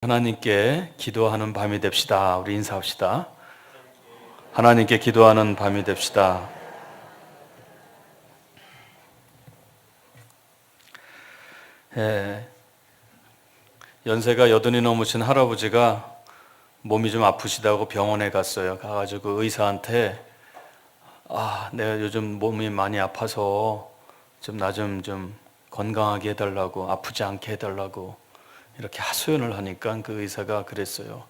하나님께 기도하는 밤이 됩시다. 우리 인사합시다. 하나님께 기도하는 밤이 됩시다. 연세가 80이 넘으신 할아버지가 몸이 좀 아프시다고 병원에 갔어요. 가가지고 의사한테 내가 요즘 몸이 많이 아파서 나 좀 건강하게 해달라고, 아프지 않게 해달라고 이렇게 하소연을 하니까 그 의사가 그랬어요.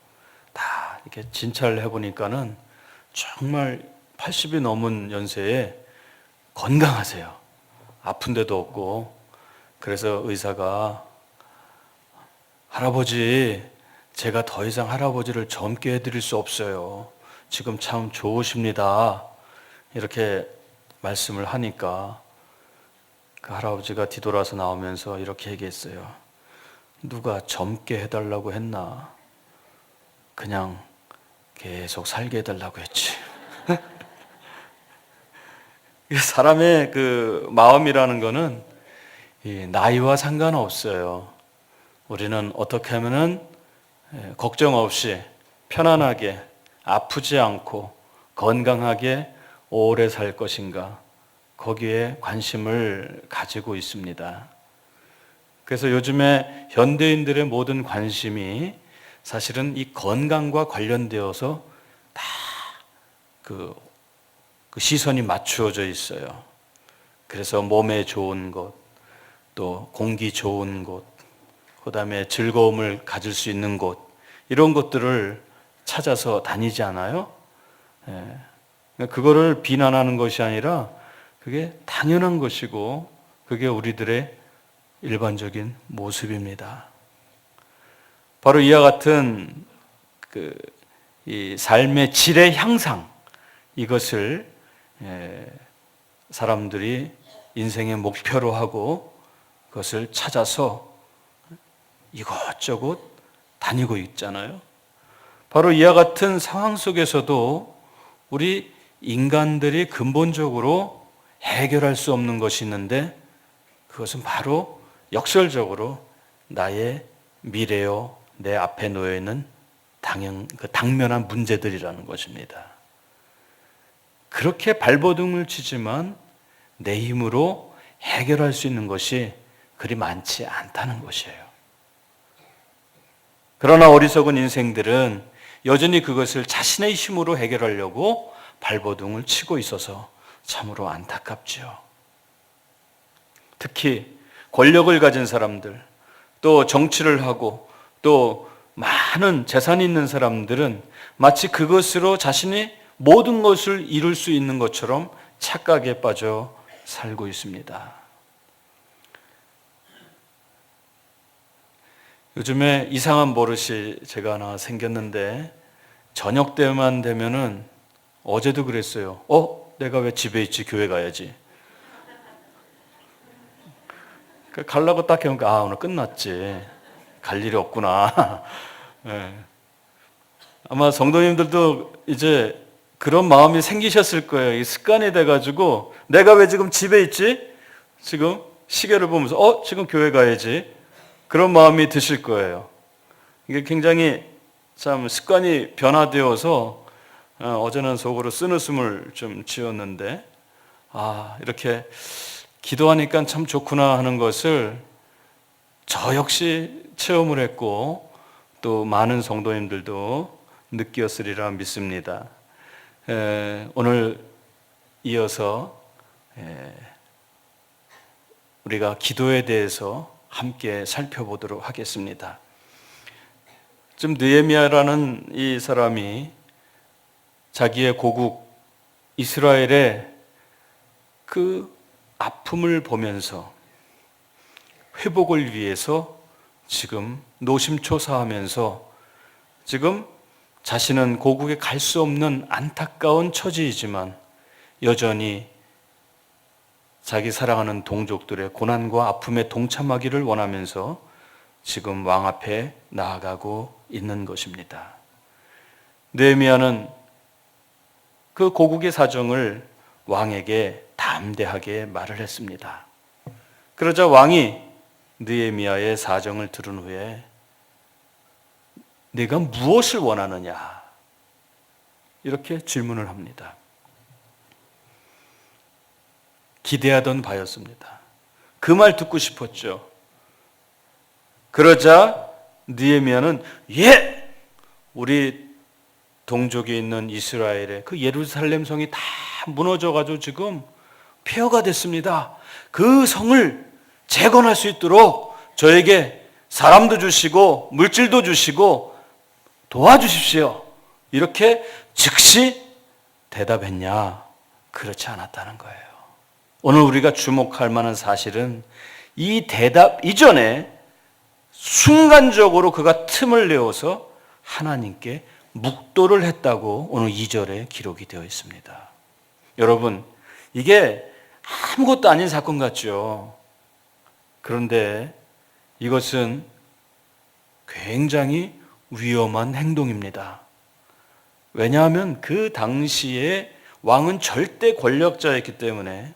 다 이렇게 진찰을 해보니까는 정말 80이 넘은 연세에 건강하세요. 아픈 데도 없고. 그래서 의사가 할아버지, 제가 더 이상 할아버지를 젊게 해드릴 수 없어요. 지금 참 좋으십니다. 이렇게 말씀을 하니까 그 할아버지가 뒤돌아서 나오면서 이렇게 얘기했어요. 누가 젊게 해달라고 했나? 그냥 계속 살게 해달라고 했지. 사람의 그 마음이라는 거는 나이와 상관없어요. 우리는 어떻게 하면은 걱정 없이 편안하게 아프지 않고 건강하게 오래 살 것인가, 거기에 관심을 가지고 있습니다. 그래서 요즘에 현대인들의 모든 관심이 사실은 이 건강과 관련되어서 다 그 시선이 맞추어져 있어요. 그래서 몸에 좋은 곳, 또 공기 좋은 곳, 그 다음에 즐거움을 가질 수 있는 곳, 이런 것들을 찾아서 다니지 않아요? 그거를 비난하는 것이 아니라 그게 당연한 것이고, 그게 우리들의 일반적인 모습입니다. 바로 이와 같은 이 삶의 질의 향상, 이것을 사람들이 인생의 목표로 하고 그것을 찾아서 이것저것 다니고 있잖아요. 바로 이와 같은 상황 속에서도 우리 인간들이 근본적으로 해결할 수 없는 것이 있는데, 그것은 바로 역설적으로 나의 미래요, 내 앞에 놓여 있는 당면한 문제들이라는 것입니다. 그렇게 발버둥을 치지만 내 힘으로 해결할 수 있는 것이 그리 많지 않다는 것이에요. 그러나 어리석은 인생들은 여전히 그것을 자신의 힘으로 해결하려고 발버둥을 치고 있어서 참으로 안타깝지요. 특히 권력을 가진 사람들, 또 정치를 하고 또 많은 재산이 있는 사람들은 마치 그것으로 자신이 모든 것을 이룰 수 있는 것처럼 착각에 빠져 살고 있습니다. 요즘에 이상한 버릇이 제가 하나 생겼는데, 저녁 때만 되면은, 어제도 그랬어요. 내가 왜 집에 있지? 교회 가야지. 가려고 딱 해보니까 오늘 끝났지. 갈 일이 없구나. 네. 아마 성도님들도 이제 그런 마음이 생기셨을 거예요. 이 습관이 돼가지고 내가 왜 지금 집에 있지? 지금 시계를 보면서 지금 교회 가야지. 그런 마음이 드실 거예요. 이게 굉장히 참 습관이 변화되어서 어제는 속으로 쓴웃음을 좀 지었는데, 이렇게 기도하니까 참 좋구나 하는 것을 저 역시 체험을 했고 또 많은 성도님들도 느꼈으리라 믿습니다. 오늘 이어서 우리가 기도에 대해서 함께 살펴보도록 하겠습니다. 지금 느헤미야라는 이 사람이 자기의 고국 이스라엘의 그 아픔을 보면서 회복을 위해서 지금 노심초사하면서 지금 자신은 고국에 갈 수 없는 안타까운 처지이지만 여전히 자기 사랑하는 동족들의 고난과 아픔에 동참하기를 원하면서 지금 왕 앞에 나아가고 있는 것입니다. 느헤미야는 그 고국의 사정을 왕에게 담대하게 말을 했습니다. 그러자 왕이 느헤미야의 사정을 들은 후에 네가 무엇을 원하느냐? 이렇게 질문을 합니다. 기대하던 바였습니다. 그 말 듣고 싶었죠. 그러자 느헤미야는 예! 우리 동족에 있는 이스라엘의 그 예루살렘 성이 다 무너져가지고 지금 폐허가 됐습니다. 그 성을 재건할 수 있도록 저에게 사람도 주시고 물질도 주시고 도와주십시오. 이렇게 즉시 대답했냐? 그렇지 않았다는 거예요. 오늘 우리가 주목할 만한 사실은 이 대답 이전에 순간적으로 그가 틈을 내어서 하나님께 묵도를 했다고 오늘 2절에 기록이 되어 있습니다. 여러분, 이게 아무것도 아닌 사건 같죠. 그런데 이것은 굉장히 위험한 행동입니다. 왜냐하면 그 당시에 왕은 절대 권력자였기 때문에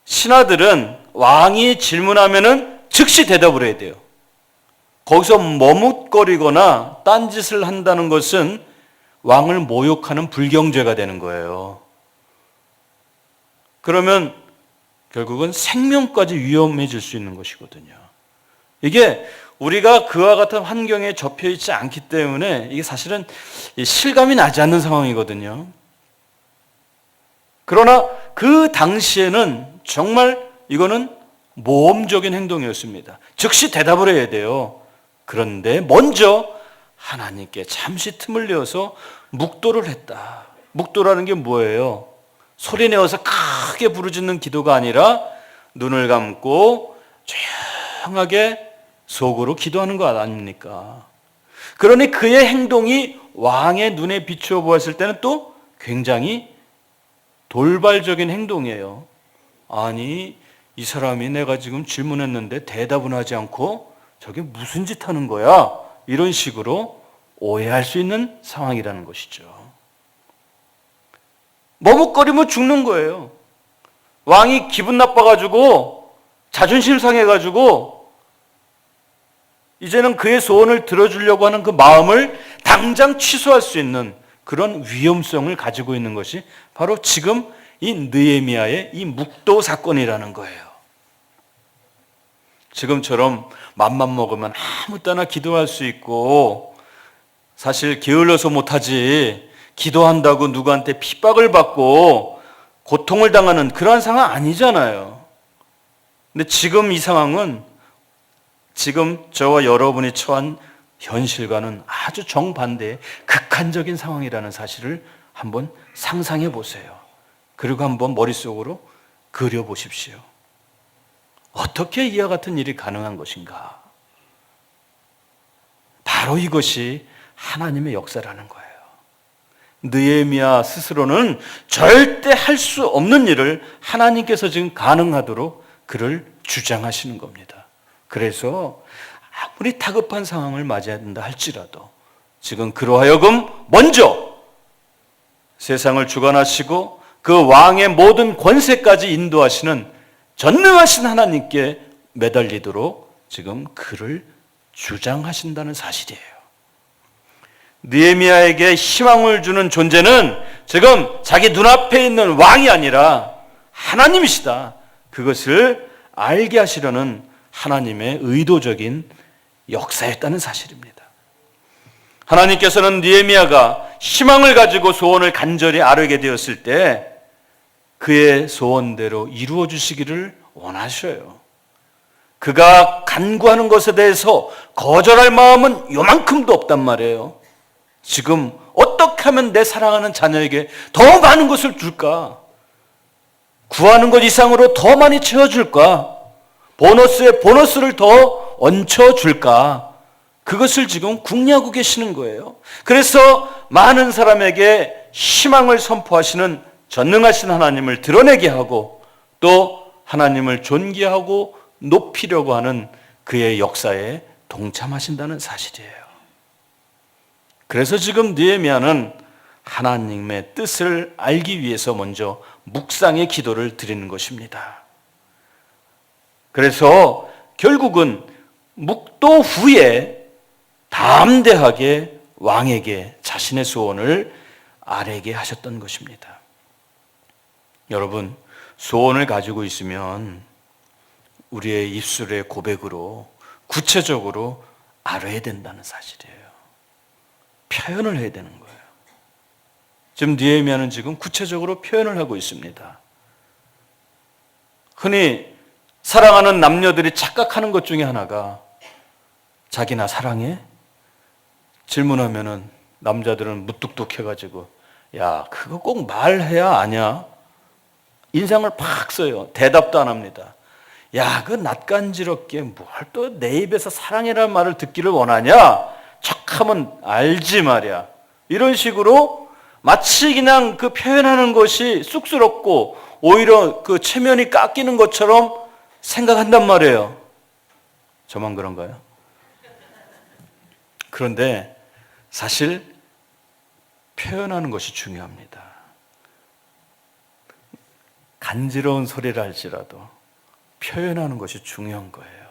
신하들은 왕이 질문하면은 즉시 대답을 해야 돼요. 거기서 머뭇거리거나 딴짓을 한다는 것은 왕을 모욕하는 불경죄가 되는 거예요. 그러면 결국은 생명까지 위험해질 수 있는 것이거든요. 이게 우리가 그와 같은 환경에 접해 있지 않기 때문에 이게 사실은 실감이 나지 않는 상황이거든요. 그러나 그 당시에는 정말 이거는 모험적인 행동이었습니다. 즉시 대답을 해야 돼요. 그런데 먼저 하나님께 잠시 틈을 내어서 묵도를 했다. 묵도라는 게 뭐예요? 소리 내어서 크게 부르짖는 기도가 아니라 눈을 감고 조용하게 속으로 기도하는 것 아닙니까? 그러니 그의 행동이 왕의 눈에 비추어 보았을 때는 또 굉장히 돌발적인 행동이에요. 아니, 이 사람이 내가 지금 질문했는데 대답은 하지 않고 저게 무슨 짓 하는 거야? 이런 식으로 오해할 수 있는 상황이라는 것이죠. 머뭇거리면 죽는 거예요. 왕이 기분 나빠가지고 자존심 상해가지고 이제는 그의 소원을 들어주려고 하는 그 마음을 당장 취소할 수 있는 그런 위험성을 가지고 있는 것이 바로 지금 이 느헤미야의 이 묵도 사건이라는 거예요. 지금처럼 맘만 먹으면 아무 때나 기도할 수 있고 사실 게을러서 못하지 기도한다고 누구한테 핍박을 받고 고통을 당하는 그런 상황 아니잖아요. 근데 지금 이 상황은 지금 저와 여러분이 처한 현실과는 아주 정반대의 극한적인 상황이라는 사실을 한번 상상해 보세요. 그리고 한번 머릿속으로 그려보십시오. 어떻게 이와 같은 일이 가능한 것인가? 바로 이것이 하나님의 역사라는 거예요. 느헤미야 스스로는 절대 할 수 없는 일을 하나님께서 지금 가능하도록 그를 주장하시는 겁니다. 그래서 아무리 다급한 상황을 맞이해야 된다 할지라도 지금 그로 하여금 먼저 세상을 주관하시고 그 왕의 모든 권세까지 인도하시는 전능하신 하나님께 매달리도록 지금 그를 주장하신다는 사실이에요. 느헤미야에게 희망을 주는 존재는 지금 자기 눈앞에 있는 왕이 아니라 하나님이시다. 그것을 알게 하시려는 하나님의 의도적인 역사였다는 사실입니다. 하나님께서는 느헤미야가 희망을 가지고 소원을 간절히 아뢰게 되었을 때 그의 소원대로 이루어 주시기를 원하셔요. 그가 간구하는 것에 대해서 거절할 마음은 요만큼도 없단 말이에요. 지금 어떻게 하면 내 사랑하는 자녀에게 더 많은 것을 줄까? 구하는 것 이상으로 더 많이 채워줄까? 보너스에 보너스를 더 얹혀줄까? 그것을 지금 궁리하고 계시는 거예요. 그래서 많은 사람에게 희망을 선포하시는 전능하신 하나님을 드러내게 하고 또 하나님을 존귀하고 높이려고 하는 그의 역사에 동참하신다는 사실이에요. 그래서 지금 느헤미야는 하나님의 뜻을 알기 위해서 먼저 묵상의 기도를 드리는 것입니다. 그래서 결국은 묵도 후에 담대하게 왕에게 자신의 소원을 아뢰게 하셨던 것입니다. 여러분, 소원을 가지고 있으면 우리의 입술의 고백으로 구체적으로 아뢰야 된다는 사실이에요. 표현을 해야 되는 거예요. 지금 느헤미야는 지금 구체적으로 표현을 하고 있습니다. 흔히 사랑하는 남녀들이 착각하는 것 중에 하나가 자기 나 사랑해? 질문하면은 남자들은 무뚝뚝해가지고 야, 그거 꼭 말해야 아냐? 인상을 팍 써요. 대답도 안 합니다. 야, 그 낯간지럽게 뭘 또 내 입에서 사랑이라는 말을 듣기를 원하냐? 척하면 알지 말이야. 이런 식으로 마치 그냥 그 표현하는 것이 쑥스럽고 오히려 그 체면이 깎이는 것처럼 생각한단 말이에요. 저만 그런가요? 그런데 사실 표현하는 것이 중요합니다. 간지러운 소리를 할지라도 표현하는 것이 중요한 거예요.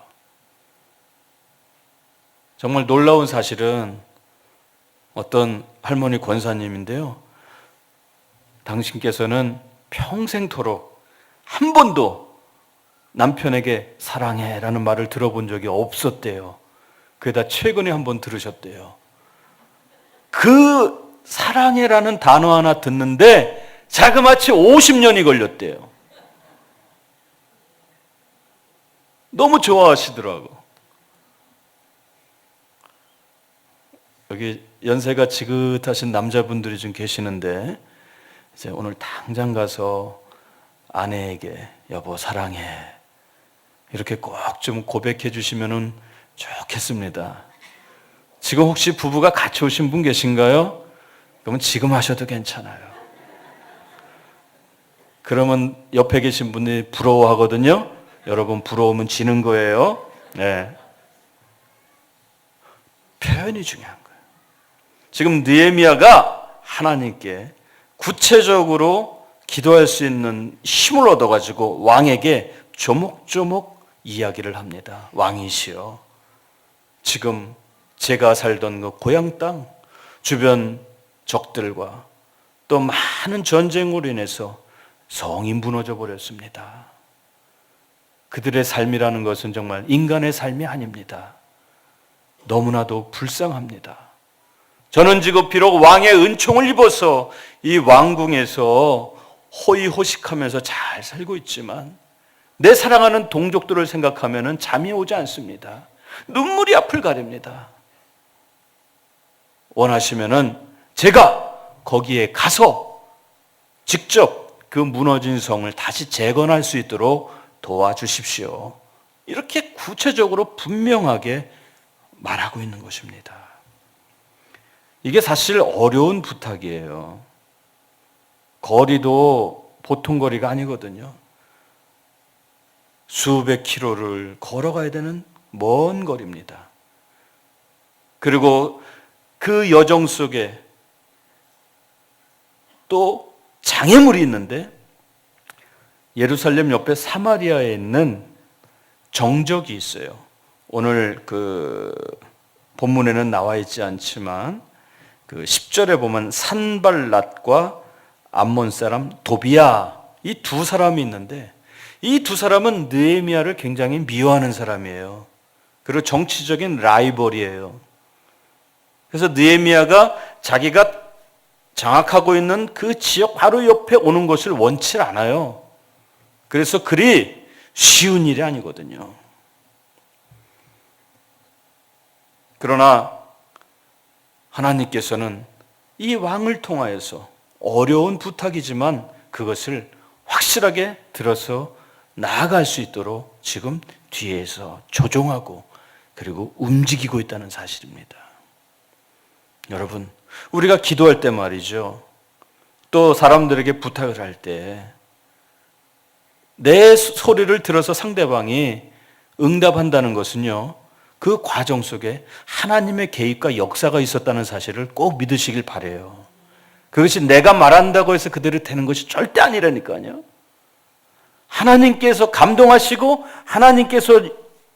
정말 놀라운 사실은 어떤 할머니 권사님인데요. 당신께서는 평생토록 한 번도 남편에게 사랑해라는 말을 들어본 적이 없었대요. 그러다 최근에 한 번 들으셨대요. 그 사랑해라는 단어 하나 듣는데 자그마치 50년이 걸렸대요. 너무 좋아하시더라고. 여기 연세가 지긋하신 남자분들이 좀 계시는데 이제 오늘 당장 가서 아내에게 여보 사랑해 이렇게 꼭 좀 고백해 주시면 좋겠습니다. 지금 혹시 부부가 같이 오신 분 계신가요? 그러면 지금 하셔도 괜찮아요. 그러면 옆에 계신 분이 부러워하거든요. 여러분 부러우면 지는 거예요. 네. 표현이 중요한 거예요. 지금 느헤미야가 하나님께 구체적으로 기도할 수 있는 힘을 얻어가지고 왕에게 조목조목 이야기를 합니다. 왕이시여, 지금 제가 살던 그 고향 땅 주변 적들과 또 많은 전쟁으로 인해서 성이 무너져 버렸습니다. 그들의 삶이라는 것은 정말 인간의 삶이 아닙니다. 너무나도 불쌍합니다. 저는 지금 비록 왕의 은총을 입어서 이 왕궁에서 호의호식하면서 잘 살고 있지만 내 사랑하는 동족들을 생각하면 잠이 오지 않습니다. 눈물이 앞을 가립니다. 원하시면은 제가 거기에 가서 직접 그 무너진 성을 다시 재건할 수 있도록 도와주십시오. 이렇게 구체적으로 분명하게 말하고 있는 것입니다. 이게 사실 어려운 부탁이에요. 거리도 보통 거리가 아니거든요. 수백 킬로를 걸어가야 되는 먼 거리입니다. 그리고 그 여정 속에 또 장애물이 있는데 예루살렘 옆에 사마리아에 있는 정적이 있어요. 오늘 그 본문에는 나와 있지 않지만 그 10절에 보면 산발랏과 암몬 사람 도비야, 이 두 사람이 있는데 이 두 사람은 느헤미야를 굉장히 미워하는 사람이에요. 그리고 정치적인 라이벌이에요. 그래서 느헤미야가 자기가 장악하고 있는 그 지역 바로 옆에 오는 것을 원치 않아요. 그래서 그리 쉬운 일이 아니거든요. 그러나 하나님께서는 이 왕을 통하여서 어려운 부탁이지만 그것을 확실하게 들어서 나아갈 수 있도록 지금 뒤에서 조종하고 그리고 움직이고 있다는 사실입니다. 여러분, 우리가 기도할 때 말이죠. 또 사람들에게 부탁을 할 때 내 소리를 들어서 상대방이 응답한다는 것은요, 그 과정 속에 하나님의 개입과 역사가 있었다는 사실을 꼭 믿으시길 바라요. 그것이 내가 말한다고 해서 그대로 되는 것이 절대 아니라니까요. 하나님께서 감동하시고 하나님께서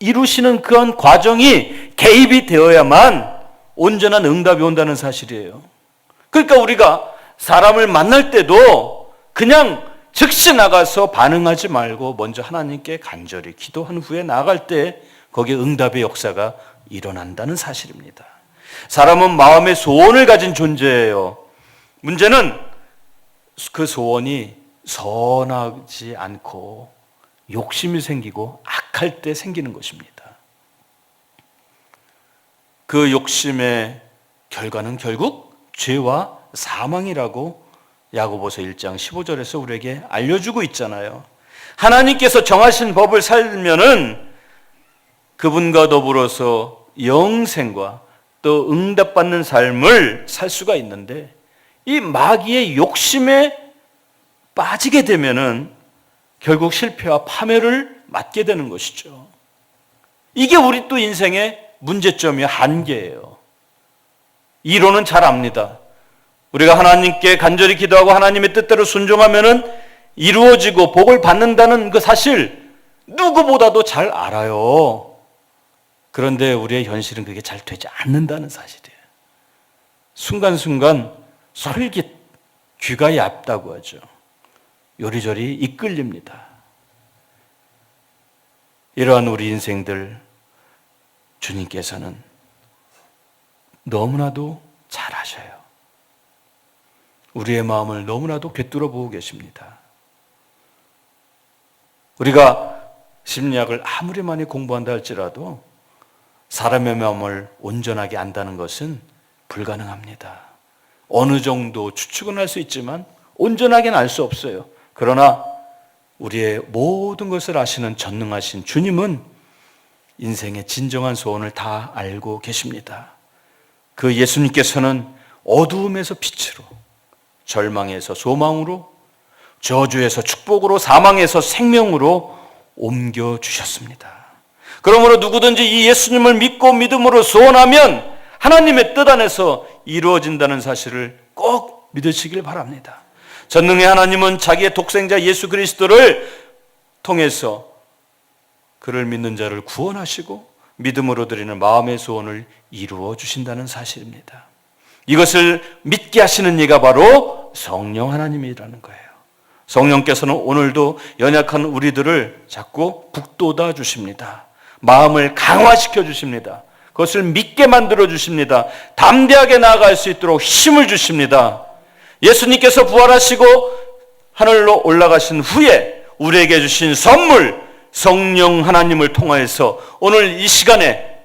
이루시는 그런 과정이 개입이 되어야만 온전한 응답이 온다는 사실이에요. 그러니까 우리가 사람을 만날 때도 그냥 즉시 나가서 반응하지 말고 먼저 하나님께 간절히 기도한 후에 나아갈 때 거기에 응답의 역사가 일어난다는 사실입니다. 사람은 마음의 소원을 가진 존재예요. 문제는 그 소원이 선하지 않고 욕심이 생기고 악할 때 생기는 것입니다. 그 욕심의 결과는 결국 죄와 사망이라고 야고보서 1장 15절에서 우리에게 알려주고 있잖아요. 하나님께서 정하신 법을 살면은 그분과 더불어서 영생과 또 응답받는 삶을 살 수가 있는데, 이 마귀의 욕심에 빠지게 되면은 결국 실패와 파멸을 맞게 되는 것이죠. 이게 우리 또 인생의 문제점이야, 한계예요. 이론은 잘 압니다. 우리가 하나님께 간절히 기도하고 하나님의 뜻대로 순종하면은 이루어지고 복을 받는다는 그 사실 누구보다도 잘 알아요. 그런데 우리의 현실은 그게 잘 되지 않는다는 사실이에요. 순간순간 솔깃, 귀가 얇다고 하죠. 요리조리 이끌립니다. 이러한 우리 인생들 주님께서는 너무나도 잘 아셔요. 우리의 마음을 너무나도 꿰뚫어 보고 계십니다. 우리가 심리학을 아무리 많이 공부한다 할지라도 사람의 마음을 온전하게 안다는 것은 불가능합니다. 어느 정도 추측은 할 수 있지만 온전하게는 알 수 없어요. 그러나 우리의 모든 것을 아시는 전능하신 주님은 인생의 진정한 소원을 다 알고 계십니다. 그 예수님께서는 어두움에서 빛으로, 절망에서 소망으로, 저주에서 축복으로, 사망에서 생명으로 옮겨주셨습니다. 그러므로 누구든지 이 예수님을 믿고 믿음으로 소원하면 하나님의 뜻 안에서 이루어진다는 사실을 꼭 믿으시길 바랍니다. 전능의 하나님은 자기의 독생자 예수 그리스도를 통해서 그를 믿는 자를 구원하시고 믿음으로 드리는 마음의 소원을 이루어 주신다는 사실입니다. 이것을 믿게 하시는 이가 바로 성령 하나님이라는 거예요. 성령께서는 오늘도 연약한 우리들을 자꾸 북돋아 주십니다. 마음을 강화시켜 주십니다. 그것을 믿게 만들어 주십니다. 담대하게 나아갈 수 있도록 힘을 주십니다. 예수님께서 부활하시고 하늘로 올라가신 후에 우리에게 주신 선물 성령 하나님을 통하여서 오늘 이 시간에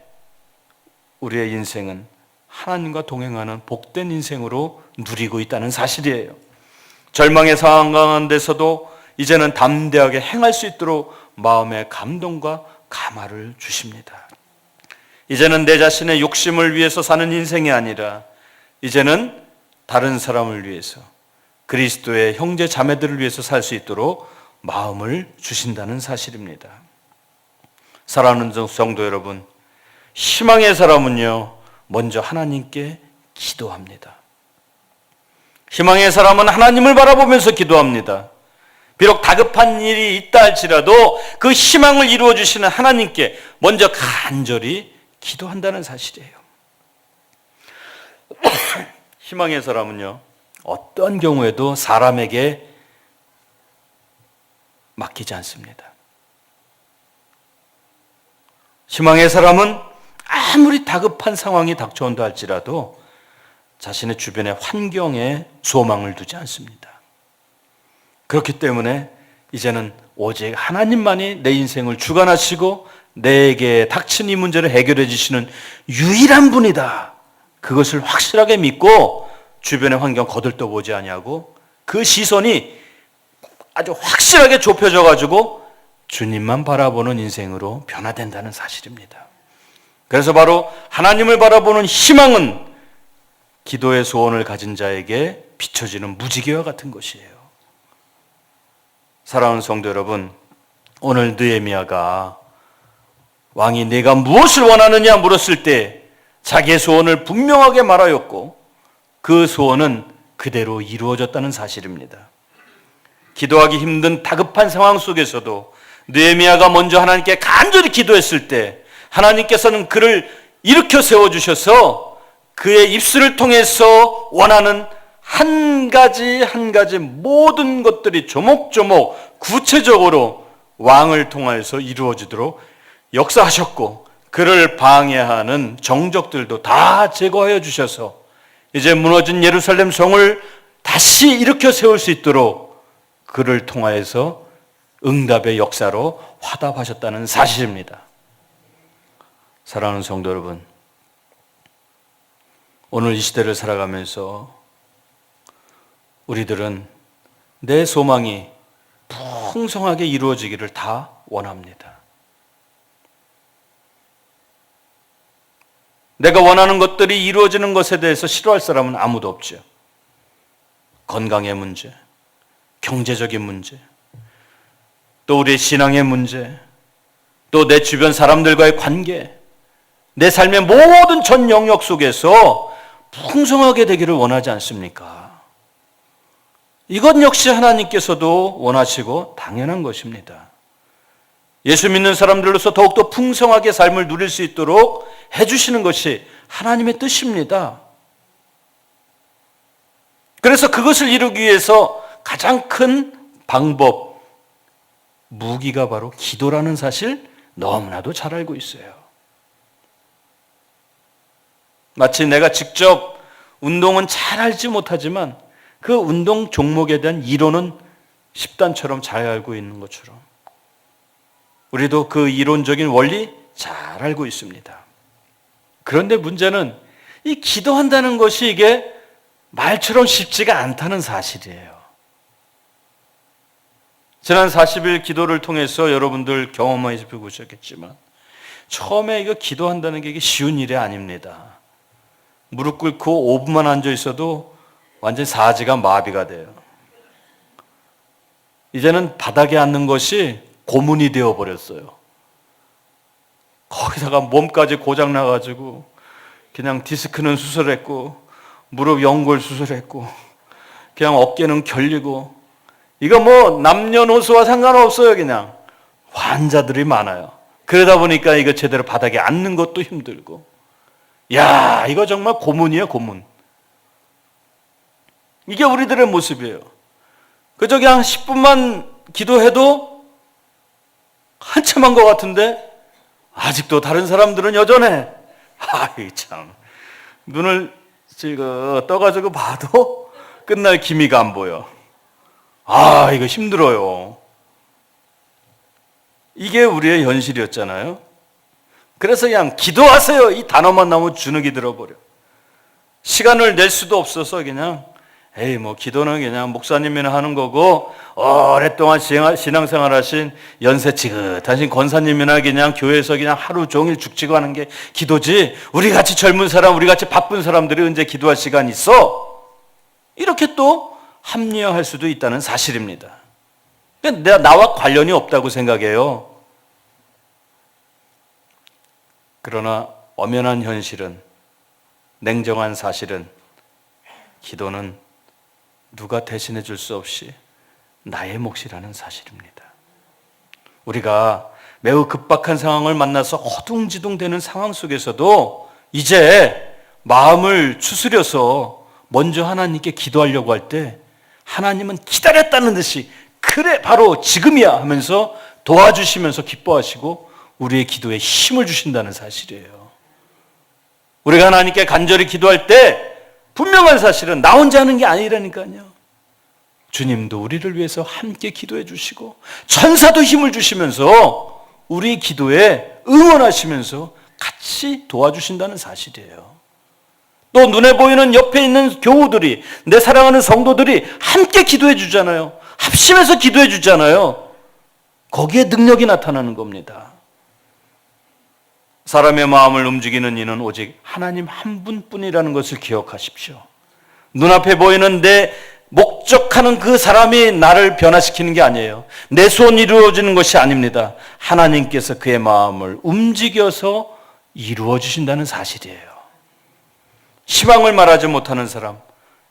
우리의 인생은 하나님과 동행하는 복된 인생으로 누리고 있다는 사실이에요. 절망의 상황 가운데서도 이제는 담대하게 행할 수 있도록 마음의 감동과 감화를 주십니다. 이제는 내 자신의 욕심을 위해서 사는 인생이 아니라 이제는 다른 사람을 위해서, 그리스도의 형제 자매들을 위해서 살 수 있도록 마음을 주신다는 사실입니다. 사랑하는 성도 여러분, 희망의 사람은요 먼저 하나님께 기도합니다. 희망의 사람은 하나님을 바라보면서 기도합니다. 비록 다급한 일이 있다 할지라도 그 희망을 이루어 주시는 하나님께 먼저 간절히 기도한다는 사실이에요. 희망의 사람은요 어떤 경우에도 사람에게 맡기지 않습니다. 희망의 사람은 아무리 다급한 상황이 닥쳐온다 할지라도 자신의 주변의 환경에 소망을 두지 않습니다. 그렇기 때문에 이제는 오직 하나님만이 내 인생을 주관하시고 내게 닥친 이 문제를 해결해 주시는 유일한 분이다. 그것을 확실하게 믿고 주변의 환경 거들떠보지 아니하고 그 시선이 아주 확실하게 좁혀져 가지고 주님만 바라보는 인생으로 변화된다는 사실입니다. 그래서 바로 하나님을 바라보는 희망은 기도의 소원을 가진 자에게 비춰지는 무지개와 같은 것이에요. 사랑하는 성도 여러분, 오늘 느헤미야가 왕이 내가 무엇을 원하느냐 물었을 때 자기의 소원을 분명하게 말하였고 그 소원은 그대로 이루어졌다는 사실입니다. 기도하기 힘든 다급한 상황 속에서도 느헤미야가 먼저 하나님께 간절히 기도했을 때 하나님께서는 그를 일으켜 세워주셔서 그의 입술을 통해서 원하는 한 가지 한 가지 모든 것들이 조목조목 구체적으로 왕을 통하여서 이루어지도록 역사하셨고, 그를 방해하는 정적들도 다 제거하여 주셔서 이제 무너진 예루살렘 성을 다시 일으켜 세울 수 있도록 그를 통하여서 응답의 역사로 화답하셨다는 사실입니다. 사랑하는 성도 여러분, 오늘 이 시대를 살아가면서 우리들은 내 소망이 풍성하게 이루어지기를 다 원합니다. 내가 원하는 것들이 이루어지는 것에 대해서 싫어할 사람은 아무도 없죠. 건강의 문제, 경제적인 문제, 또 우리의 신앙의 문제, 또 내 주변 사람들과의 관계, 내 삶의 모든 전 영역 속에서 풍성하게 되기를 원하지 않습니까? 이것 역시 하나님께서도 원하시고 당연한 것입니다. 예수 믿는 사람들로서 더욱더 풍성하게 삶을 누릴 수 있도록 해주시는 것이 하나님의 뜻입니다. 그래서 그것을 이루기 위해서 가장 큰 방법, 무기가 바로 기도라는 사실 너무나도 잘 알고 있어요. 마치 내가 직접 운동은 잘 알지 못하지만 그 운동 종목에 대한 이론은 십단처럼 잘 알고 있는 것처럼 우리도 그 이론적인 원리 잘 알고 있습니다. 그런데 문제는 이 기도한다는 것이 이게 말처럼 쉽지가 않다는 사실이에요. 지난 40일 기도를 통해서 여러분들 경험해 보셨겠지만 처음에 이거 기도한다는 게 이게 쉬운 일이 아닙니다. 무릎 꿇고 5분만 앉아 있어도 완전히 사지가 마비가 돼요. 이제는 바닥에 앉는 것이 고문이 되어버렸어요. 거기다가 몸까지 고장나가지고 그냥 디스크는 수술했고 무릎 연골 수술했고 그냥 어깨는 결리고, 이거 뭐 남녀노소와 상관없어요. 그냥 환자들이 많아요. 그러다 보니까 이거 제대로 바닥에 앉는 것도 힘들고, 야, 이거 정말 고문이에요, 고문. 이게 우리들의 모습이에요. 그저 그냥 10분만 기도해도 한참 한 것 같은데 아직도 다른 사람들은 여전해. 아이 참, 눈을 떠가지고 봐도 끝날 기미가 안 보여. 아, 이거 힘들어요. 이게 우리의 현실이었잖아요. 그래서 그냥 기도하세요 이 단어만 나오면 주눅이 들어버려. 시간을 낼 수도 없어서 그냥 에이 뭐 기도는 그냥 목사님이나 하는 거고, 오랫동안 신앙생활 하신 연세 지긋하신 권사님이나 그냥 교회에서 그냥 하루 종일 죽지고 하는 게 기도지, 우리 같이 젊은 사람, 우리 같이 바쁜 사람들이 언제 기도할 시간이 있어? 이렇게 또 합리화할 수도 있다는 사실입니다. 내가 나와 관련이 없다고 생각해요. 그러나 엄연한 현실은, 냉정한 사실은 기도는 누가 대신해 줄 수 없이 나의 몫이라는 사실입니다. 우리가 매우 급박한 상황을 만나서 허둥지둥 되는 상황 속에서도 이제 마음을 추스려서 먼저 하나님께 기도하려고 할 때 하나님은 기다렸다는 듯이 그래 바로 지금이야 하면서 도와주시면서 기뻐하시고 우리의 기도에 힘을 주신다는 사실이에요. 우리가 하나님께 간절히 기도할 때 분명한 사실은 나 혼자 하는 게 아니라니까요. 주님도 우리를 위해서 함께 기도해 주시고 천사도 힘을 주시면서 우리 기도에 응원하시면서 같이 도와주신다는 사실이에요. 또 눈에 보이는 옆에 있는 교우들이, 내 사랑하는 성도들이 함께 기도해 주잖아요. 합심해서 기도해 주잖아요. 거기에 능력이 나타나는 겁니다. 사람의 마음을 움직이는 이는 오직 하나님 한 분뿐이라는 것을 기억하십시오. 눈앞에 보이는 내 목적하는 그 사람이 나를 변화시키는 게 아니에요. 내 손 이루어지는 것이 아닙니다. 하나님께서 그의 마음을 움직여서 이루어 주신다는 사실이에요. 희망을 말하지 못하는 사람,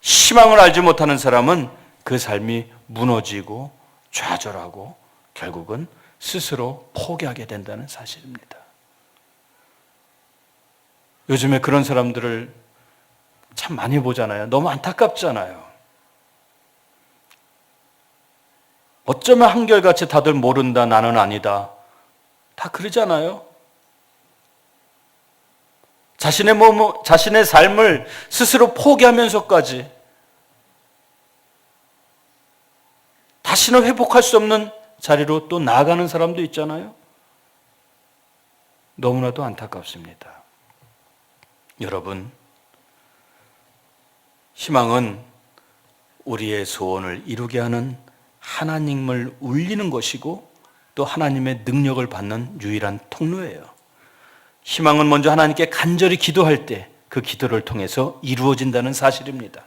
희망을 알지 못하는 사람은 그 삶이 무너지고 좌절하고 결국은 스스로 포기하게 된다는 사실입니다. 요즘에 그런 사람들을 참 많이 보잖아요. 너무 안타깝잖아요. 어쩌면 한결같이 다들 모른다, 나는 아니다. 다 그러잖아요. 자신의 삶을 스스로 포기하면서까지 다시는 회복할 수 없는 자리로 또 나아가는 사람도 있잖아요. 너무나도 안타깝습니다. 여러분, 희망은 우리의 소원을 이루게 하는 하나님을 울리는 것이고 또 하나님의 능력을 받는 유일한 통로예요. 희망은 먼저 하나님께 간절히 기도할 때 그 기도를 통해서 이루어진다는 사실입니다.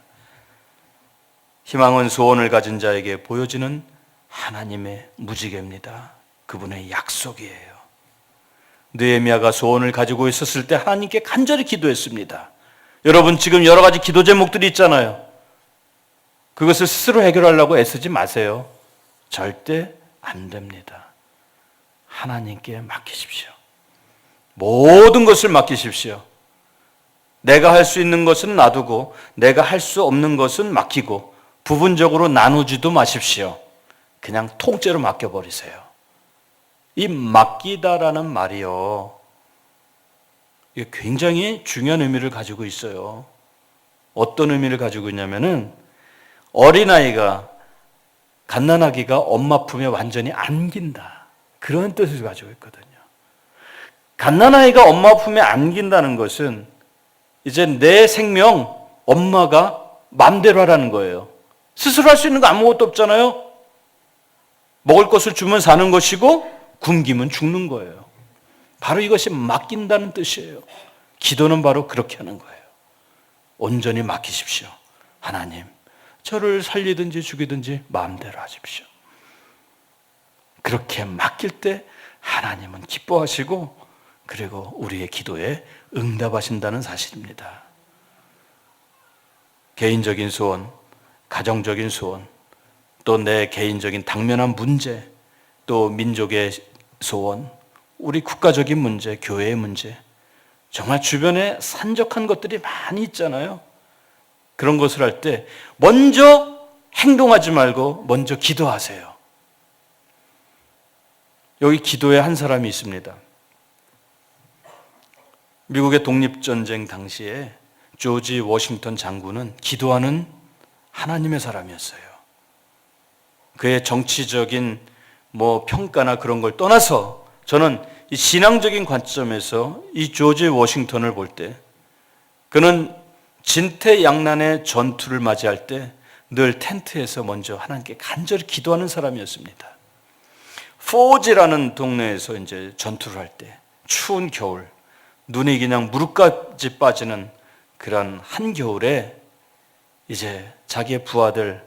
희망은 소원을 가진 자에게 보여지는 하나님의 무지개입니다. 그분의 약속이에요. 느헤미야가 소원을 가지고 있었을 때 하나님께 간절히 기도했습니다. 여러분, 지금 여러 가지 기도 제목들이 있잖아요. 그것을 스스로 해결하려고 애쓰지 마세요. 절대 안 됩니다. 하나님께 맡기십시오. 모든 것을 맡기십시오. 내가 할 수 있는 것은 놔두고 내가 할 수 없는 것은 맡기고 부분적으로 나누지도 마십시오. 그냥 통째로 맡겨버리세요. 이 맡기다라는 말이요, 이게 굉장히 중요한 의미를 가지고 있어요. 어떤 의미를 가지고 있냐면은 어린아이가 갓난아기가 엄마 품에 완전히 안긴다, 그런 뜻을 가지고 있거든요. 갓난아이가 엄마 품에 안긴다는 것은 이제 내 생명 엄마가 마음대로 하라는 거예요. 스스로 할 수 있는 거 아무것도 없잖아요. 먹을 것을 주면 사는 것이고 굶기면 죽는 거예요. 바로 이것이 맡긴다는 뜻이에요. 기도는 바로 그렇게 하는 거예요. 온전히 맡기십시오. 하나님, 저를 살리든지 죽이든지 마음대로 하십시오. 그렇게 맡길 때 하나님은 기뻐하시고 그리고 우리의 기도에 응답하신다는 사실입니다. 개인적인 소원, 가정적인 소원, 또 내 개인적인 당면한 문제, 또 민족의 소원, 우리 국가적인 문제, 교회의 문제, 정말 주변에 산적한 것들이 많이 있잖아요. 그런 것을 할 때 먼저 행동하지 말고 먼저 기도하세요. 여기 기도에 한 사람이 있습니다. 미국의 독립전쟁 당시에 조지 워싱턴 장군은 기도하는 하나님의 사람이었어요. 그의 정치적인 평가나 그런 걸 떠나서 저는 이 신앙적인 관점에서 이 조지 워싱턴을 볼 때 그는 진퇴양난의 전투를 맞이할 때 늘 텐트에서 먼저 하나님께 간절히 기도하는 사람이었습니다. 포지라는 동네에서 이제 전투를 할 때 추운 겨울, 눈이 그냥 무릎까지 빠지는 그런 한겨울에 이제 자기의 부하들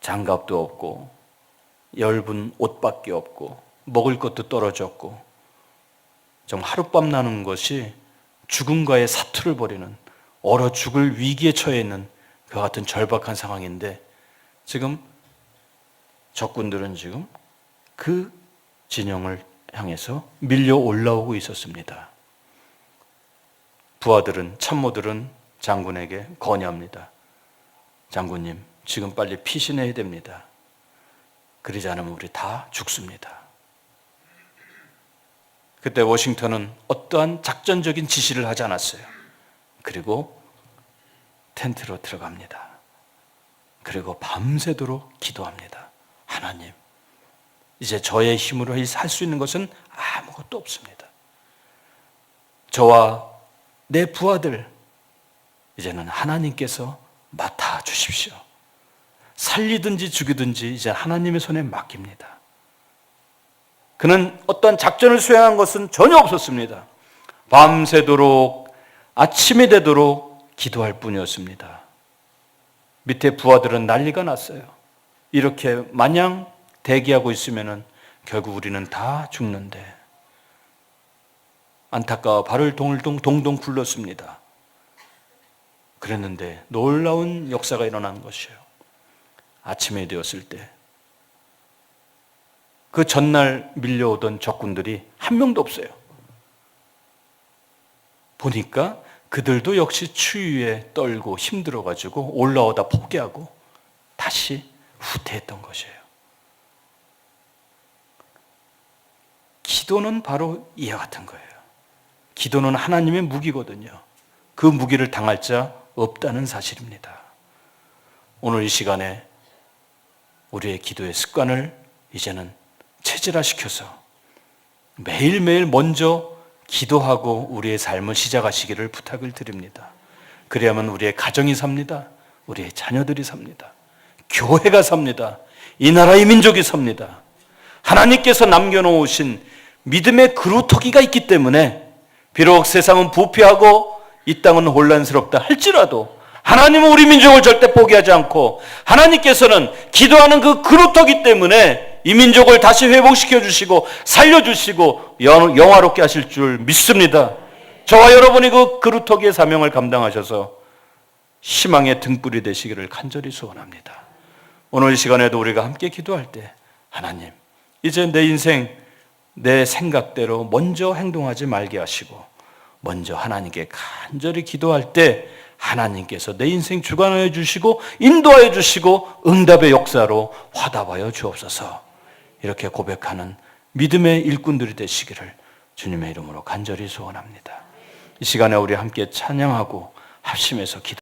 장갑도 없고 얇은 옷밖에 없고 먹을 것도 떨어졌고 좀 하룻밤 나는 것이 죽음과의 사투를 벌이는 얼어 죽을 위기에 처해 있는 그 같은 절박한 상황인데 지금 적군들은 지금 그 진영을 향해서 밀려 올라오고 있었습니다. 부하들은, 참모들은 장군에게 건의합니다. 장군님, 지금 빨리 피신해야 됩니다. 그러지 않으면 우리 다 죽습니다. 그때 워싱턴은 어떠한 작전적인 지시를 하지 않았어요. 그리고 텐트로 들어갑니다. 그리고 밤새도록 기도합니다. 하나님, 이제 저의 힘으로 할 수 있는 것은 아무것도 없습니다. 저와 내 부하들 이제는 하나님께서 맡아 주십시오. 살리든지 죽이든지 이제 하나님의 손에 맡깁니다. 그는 어떤 작전을 수행한 것은 전혀 없었습니다. 밤새도록 아침이 되도록 기도할 뿐이었습니다. 밑에 부하들은 난리가 났어요. 이렇게 마냥 대기하고 있으면 결국 우리는 다 죽는데. 안타까워 발을 동동 굴렀습니다. 그랬는데 놀라운 역사가 일어난 것이에요. 아침이 되었을 때 그 전날 밀려오던 적군들이 한 명도 없어요. 보니까 그들도 역시 추위에 떨고 힘들어가지고 올라오다 포기하고 다시 후퇴했던 것이에요. 기도는 바로 이와 같은 거예요. 기도는 하나님의 무기거든요. 그 무기를 당할 자 없다는 사실입니다. 오늘 이 시간에 우리의 기도의 습관을 이제는 체질화시켜서 매일매일 먼저 기도하고 우리의 삶을 시작하시기를 부탁을 드립니다. 그래야만 우리의 가정이 삽니다. 우리의 자녀들이 삽니다. 교회가 삽니다. 이 나라의 민족이 삽니다. 하나님께서 남겨놓으신 믿음의 그루터기가 있기 때문에 비록 세상은 부패하고 이 땅은 혼란스럽다 할지라도 하나님은 우리 민족을 절대 포기하지 않고 하나님께서는 기도하는 그 그루터기 때문에 이 민족을 다시 회복시켜 주시고 살려주시고 영화롭게 하실 줄 믿습니다. 저와 여러분이 그 그루터기의 사명을 감당하셔서 희망의 등불이 되시기를 간절히 소원합니다. 오늘 이 시간에도 우리가 함께 기도할 때 하나님, 이제 내 인생 내 생각대로 먼저 행동하지 말게 하시고 먼저 하나님께 간절히 기도할 때 하나님께서 내 인생 주관하여 주시고 인도하여 주시고 응답의 역사로 화답하여 주옵소서. 이렇게 고백하는 믿음의 일꾼들이 되시기를 주님의 이름으로 간절히 소원합니다. 이 시간에 우리 함께 찬양하고 합심해서 기도